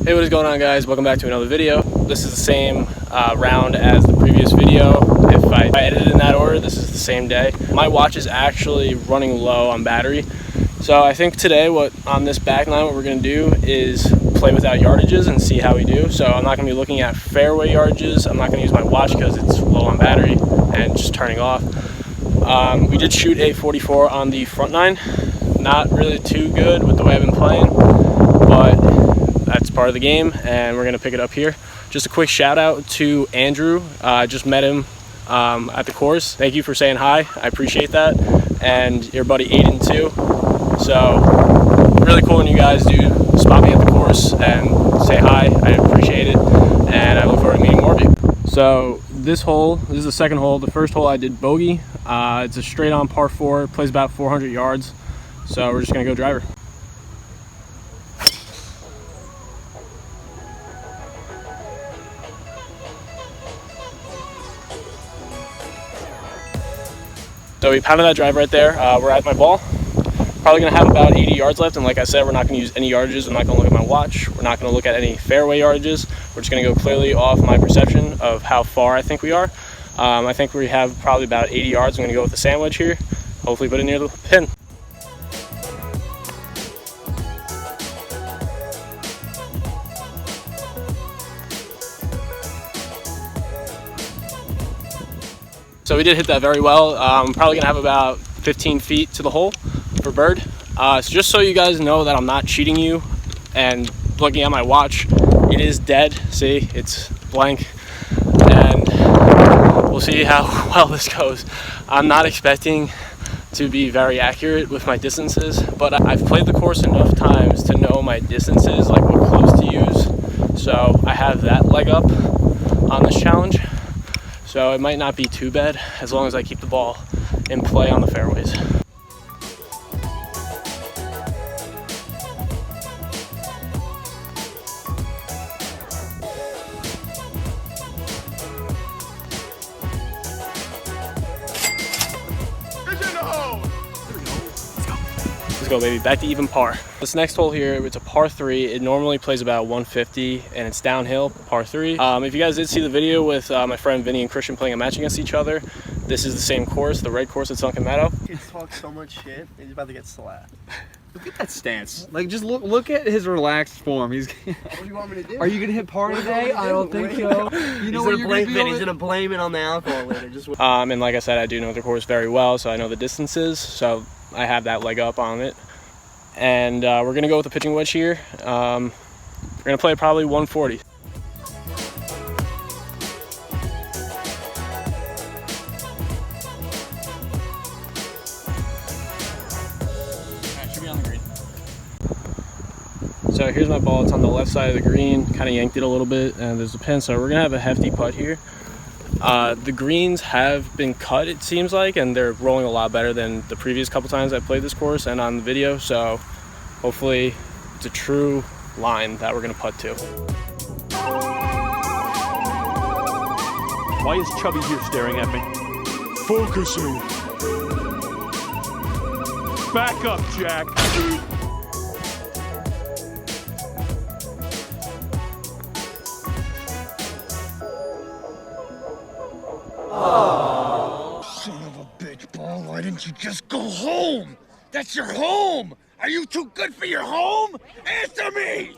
Hey, what is going on, guys? Welcome back to another video. This is the same round as the previous video. If I edited in that order, this is the same day. My watch is actually running low on battery, so I think today on this back nine what we're going to do is play without yardages and see how we do. So I'm not going to be looking at fairway yardages. I'm not going to use my watch because it's low on battery and just turning off. We did shoot a 44 on the front nine. Not really too good with the way I've been playing, but that's part of the game, and we're gonna pick it up here. Just a quick shout out to Andrew. I just met him at the course. Thank you for saying hi. I appreciate that. And your buddy Aiden too. So really cool when you guys do spot me at the course and say hi. I appreciate it, and I look forward to meeting more of you. So this is the second hole. The first hole I did bogey. It's a straight on par 4. It plays about 400 yards. So we're just gonna go driver. So we pounded that drive right there. We're at my ball. Probably gonna have about 80 yards left, and like I said, we're not gonna use any yardages. I'm not gonna look at my watch. We're not gonna look at any fairway yardages. We're just gonna go clearly off my perception of how far I think we are. I think we have probably about 80 yards. I'm gonna go with the sandwich here. Hopefully put it near the pin. So we did hit that very well. I'm probably gonna have about 15 feet to the hole for bird. So just so you guys know that I'm not cheating you and looking at my watch, it is dead. See, it's blank, and we'll see how well this goes. I'm not expecting to be very accurate with my distances, but I've played the course enough times to know my distances, like what clubs to use. So I have that leg up on this challenge. So it might not be too bad as long as I keep the ball in play on the fairways. Let's go, baby. Back to even par. This next hole here, it's a par 3. It normally plays about 150, and it's downhill, par 3. If you guys did see the video with my friend Vinny and Christian playing a match against each other, this is the same course, the red course at Sunken Meadow. He's talked so much shit, he's about to get slapped. Look at that stance. Like, just look at his relaxed form. He's. What do you want me to do? Are you gonna hit par today? I don't think so. You know what you're gonna do? He's gonna blame it on the alcohol later. Just and like I said, I do know the course very well, so I know the distances. So I have that leg up on it. And we're gonna go with the pitching wedge here. We're gonna play probably 140. Should be on the green. So here's my ball. It's on the left side of the green. Kind of yanked it a little bit, and there's a pin. So we're gonna have a hefty putt here. The greens have been cut, it seems like, and they're rolling a lot better than the previous couple times I played this course and on the video. So hopefully it's a true line that we're gonna putt to. Why is Chubby here staring at me? Focusing. Back up, Jack. Oh. Son of a bitch, ball. Why didn't you just go home? That's your home! Are you too good for your home? Answer me!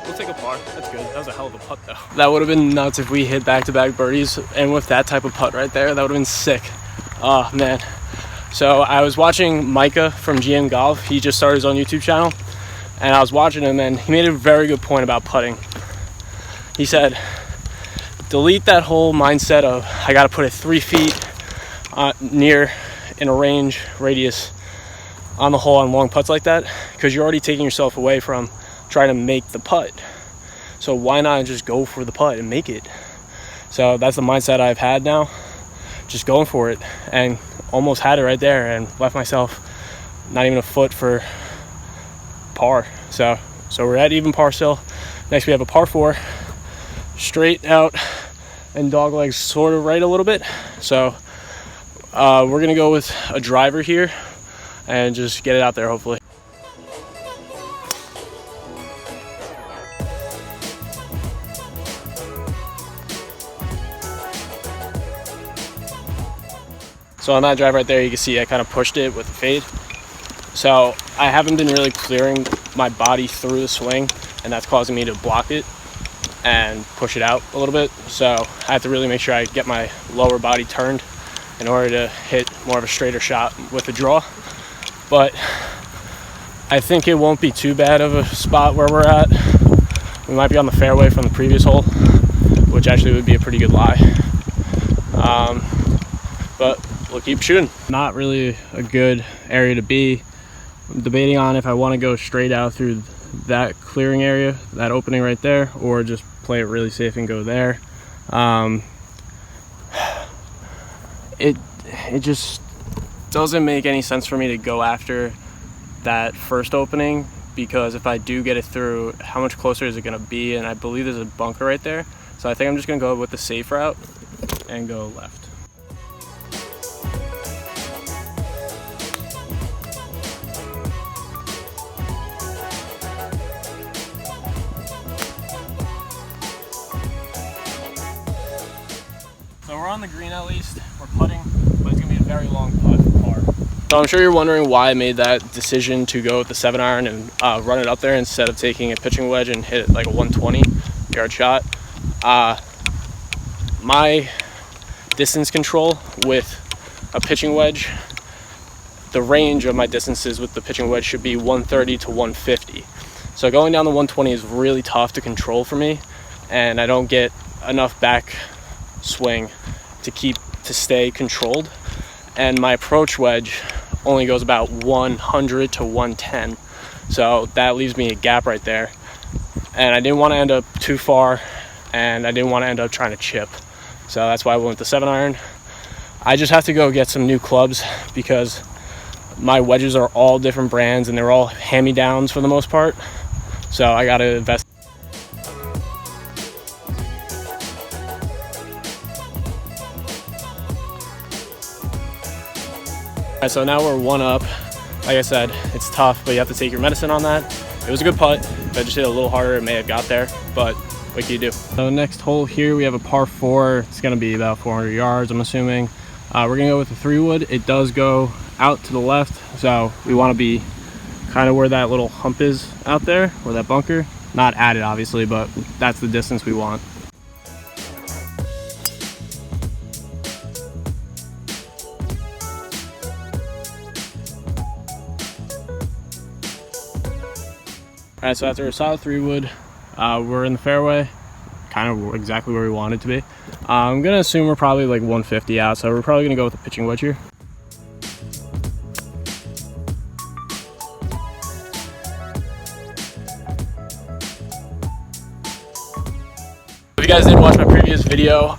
We'll take a par. That's good. That was a hell of a putt, though. That would have been nuts if we hit back-to-back birdies, and with that type of putt right there, that would have been sick. Oh, man. So I was watching Micah from GM Golf. He just started his own YouTube channel, and I was watching him, and he made a very good point about putting. He said, delete that whole mindset of I got to put it 3 feet near in a range radius on the hole on long putts like that, because you're already taking yourself away from trying to make the putt. So why not just go for the putt and make it? So that's the mindset I've had now, just going for it, and almost had it right there and left myself not even a foot for par. So we're at even par still. Next we have a par 4, straight out and dog legs sort of right a little bit. So we're gonna go with a driver here and just get it out there hopefully. So on that drive right there, you can see I kind of pushed it with the fade. So I haven't been really clearing my body through the swing, and that's causing me to block it and push it out a little bit. So I have to really make sure I get my lower body turned in order to hit more of a straighter shot with the draw. But I think it won't be too bad of a spot where we're at. We might be on the fairway from the previous hole, which actually would be a pretty good lie. But we'll keep shooting. Not really a good area to be. I'm debating on if I want to go straight out through that clearing area, that opening right there, or just play it really safe and go there. It just doesn't make any sense for me to go after that first opening, because if I do get it through, how much closer is it going to be? And I believe there's a bunker right there. So I think I'm just going to go with the safe route and go left. So we're on the green at least, we're putting, but it's gonna be a very long putt for par. So I'm sure you're wondering why I made that decision to go with the 7-iron and run it up there instead of taking a pitching wedge and hit it like a 120-yard shot. My distance control with a pitching wedge, the range of my distances with the pitching wedge should be 130 to 150. So going down the 120 is really tough to control for me, and I don't get enough back swing to stay controlled, and my approach wedge only goes about 100 to 110, so that leaves me a gap right there, and I didn't want to end up too far, and I didn't want to end up trying to chip, so that's why I went with the 7-iron. I just have to go get some new clubs because my wedges are all different brands and they're all hand-me-downs for the most part, so I got to invest. So now we're 1 up. Like I said, it's tough, but you have to take your medicine on that. It was a good putt. If I just hit a little harder, it may have got there, but what can you do? So next hole here, we have a par 4. It's gonna be about 400 yards, I'm assuming. We're gonna go with the 3-wood. It does go out to the left, so we wanna be kind of where that little hump is out there, where that bunker. Not at it, obviously, but that's the distance we want. All right, so after a solid 3-wood, we're in the fairway, kind of exactly where we want it to be. I'm gonna assume we're probably like 150 out, so we're probably gonna go with a pitching wedge here. If you guys didn't watch my previous video,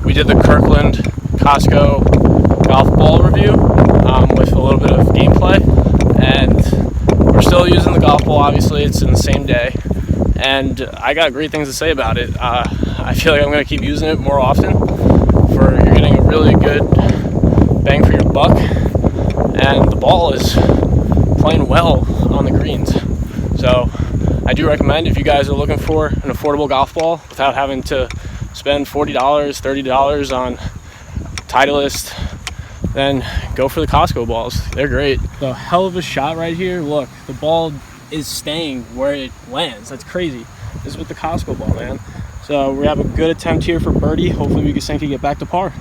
we did the Kirkland Costco golf ball review with a little bit of gameplay, and we're still using the golf ball. Obviously, it's in the same day, and I got great things to say about it. I feel like I'm going to keep using it more often. You're getting a really good bang for your buck, and the ball is playing well on the greens. So I do recommend, if you guys are looking for an affordable golf ball without having to spend $40, $30 on Titleist, then go for the Costco balls. They're great. So hell of a shot right here. Look, the ball is staying where it lands. That's crazy. This is with the Costco ball, man. So we have a good attempt here for birdie. Hopefully we can get back to par.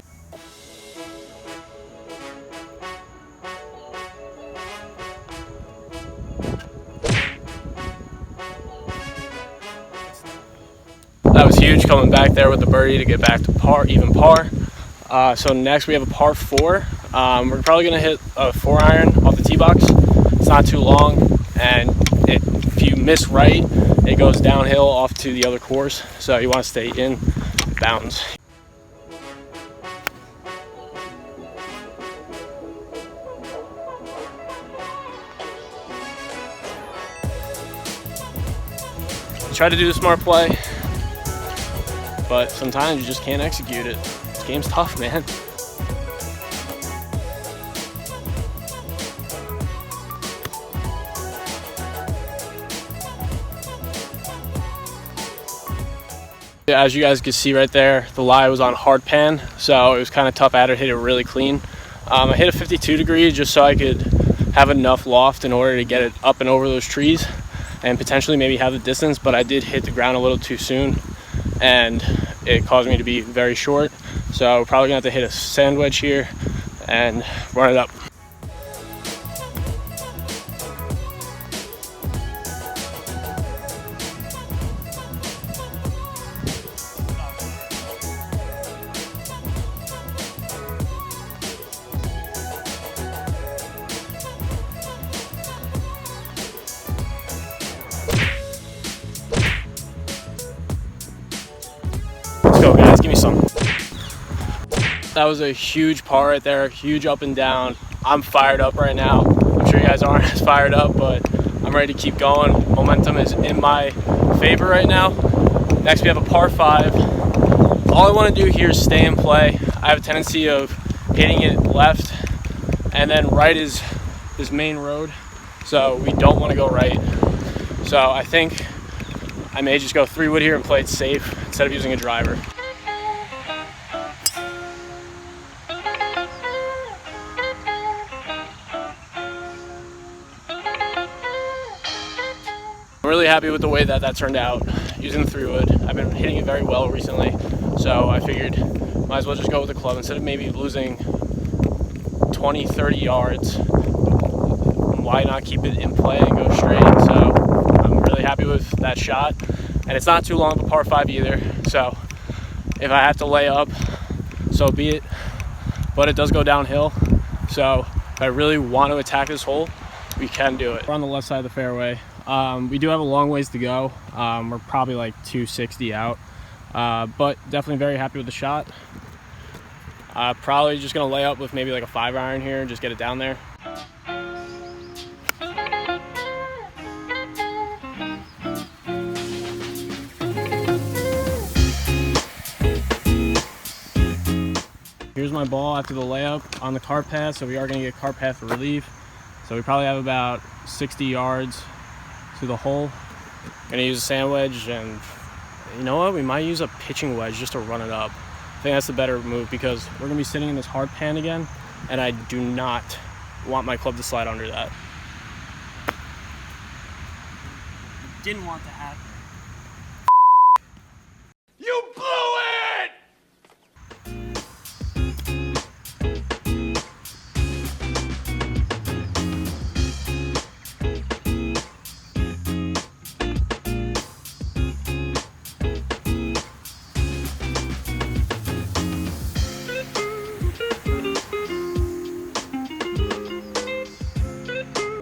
That was huge coming back there with the birdie to get back to par, even par. So next we have a par 4. We're probably gonna hit a 4-iron off the tee box. It's not too long, and if you miss right, it goes downhill off to the other course. So you want to stay in bounds. Try to do the smart play. but sometimes you just can't execute it. This game's tough, man. As you guys can see right there, the lie was on hard pan, so it was kind of tough. I had to hit it really clean. I hit a 52 degree just so I could have enough loft in order to get it up and over those trees and potentially maybe have the distance, but I did hit the ground a little too soon and it caused me to be very short. So we're probably gonna have to hit a sand wedge here and run it up. Let's go, guys, give me some. That was a huge par right there, huge up and down. I'm fired up right now. I'm sure you guys aren't as fired up, but I'm ready to keep going. Momentum is in my favor right now. Next we have a par 5. All I want to do here is stay in play. I have a tendency of hitting it left, and then right is this main road, so we don't want to go right. So I think I may just go 3-wood here and play it safe instead of using a driver. I'm really happy with the way that turned out using the 3-wood. I've been hitting it very well recently, so I figured might as well just go with the club instead of maybe losing 20-30 yards. Why not keep it in play and go straight? So I'm really happy with that shot, and it's not too long of a par 5 either, so if I have to lay up, so be it, but it does go downhill, so if I really want to attack this hole, we can do it. We're on the left side of the fairway. We do have a long ways to go. We're probably like 260 out, but definitely very happy with the shot. Probably just gonna lay up with maybe like a 5-iron here and just get it down there. Here's my ball after the layup on the cart path, so we are gonna get cart path relief. So we probably have about 60 yards to the hole. Gonna use a sand wedge, and you know what? We might use a pitching wedge just to run it up. I think that's the better move because we're gonna be sitting in this hard pan again, and I do not want my club to slide under that. Didn't want to happen. You blew it!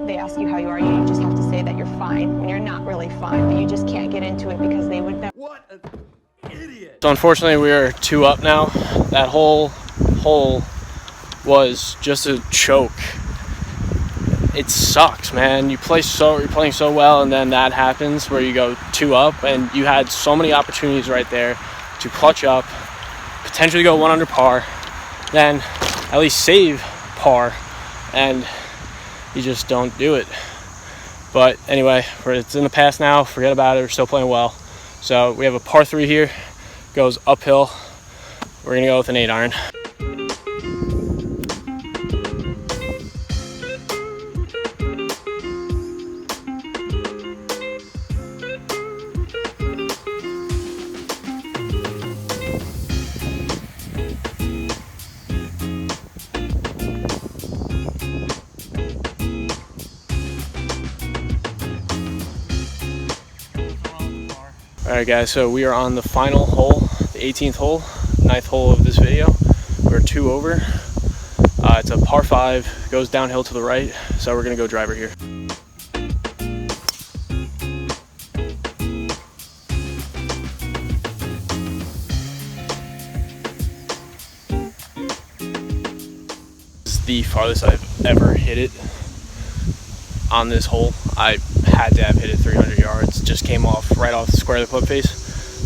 They ask you how you are, you just have to say that you're fine when you're not really fine, but you just can't get into it because they would never. What an idiot! So unfortunately we are 2 up now. That whole hole was just a choke. It sucks, man. You're playing so well, and then that happens where you go 2 up, and you had so many opportunities right there to clutch up, potentially go 1 under par, then at least save par, and you just don't do it. But anyway, it's in the past now. Forget about it. We're still playing well. So we have a par 3 here, goes uphill. We're gonna go with an 8-iron. Alright guys, so we are on the final hole, the 18th hole, 9th hole of this video. We're 2 over. It's a par 5, goes downhill to the right, so we're gonna go driver here. This is the farthest I've ever hit it on this hole. I had to have hit it 300 yards. Just came off right off the square of the club face.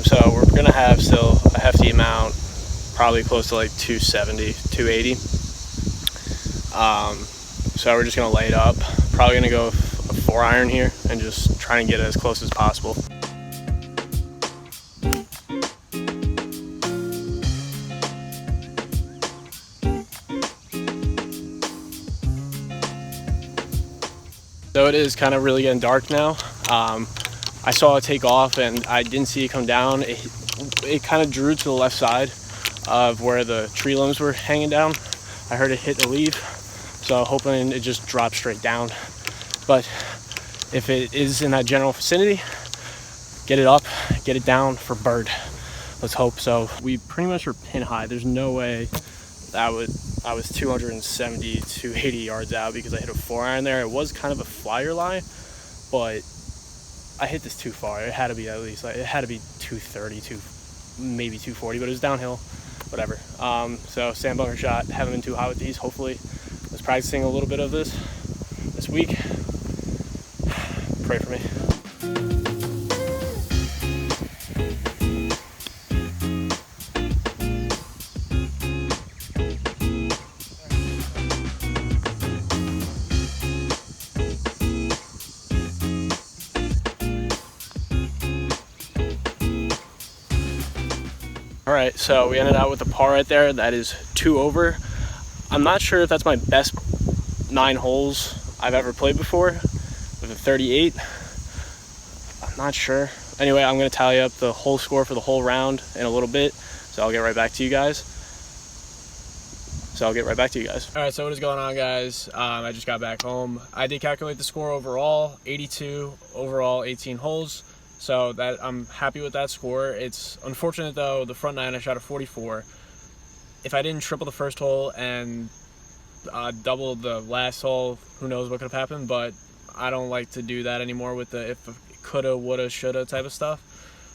So we're gonna have still a hefty amount, probably close to like 270, 280. So we're just gonna lay it up. Probably gonna go a 4-iron here and just try and get it as close as possible. So it is kind of really getting dark now. I saw it take off and I didn't see it come down. It kind of drew to the left side of where the tree limbs were hanging down. I heard it hit the leaf, so hoping it just dropped straight down. But if it is in that general vicinity, get it up, get it down for bird. Let's hope so. We pretty much were pin high. There's no way that I was 270, 280 yards out because I hit a 4-iron there. It was kind of a flyer lie, but I hit this too far. It had to be at least, like, it had to be 230, maybe 240, but it was downhill, whatever. So sand bunker shot, haven't been too high with these. Hopefully, I was practicing a little bit of this week. Pray for me. All right, so we ended out with a par right there. That is 2 over. I'm not sure if that's my best 9 holes I've ever played before with a 38. I'm not sure. Anyway, I'm gonna tally up the whole score for the whole round in a little bit. So I'll get right back to you guys. All right, so what is going on, guys? I just got back home. I did calculate the score overall, 82 overall, 18 holes. So that I'm happy with that score. It's unfortunate though, the front 9 I shot a 44. If I didn't triple the first hole and double the last hole, who knows what could have happened, but I don't like to do that anymore with the if coulda, woulda, shoulda type of stuff.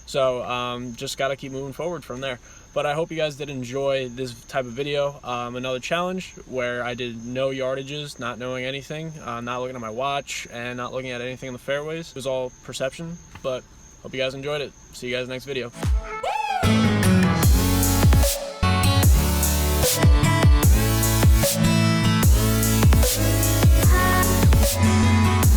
So just gotta keep moving forward from there. But I hope you guys did enjoy this type of video. Another challenge where I did no yardages, not knowing anything, not looking at my watch, and not looking at anything in the fairways. It was all perception, but hope you guys enjoyed it. See you guys next video.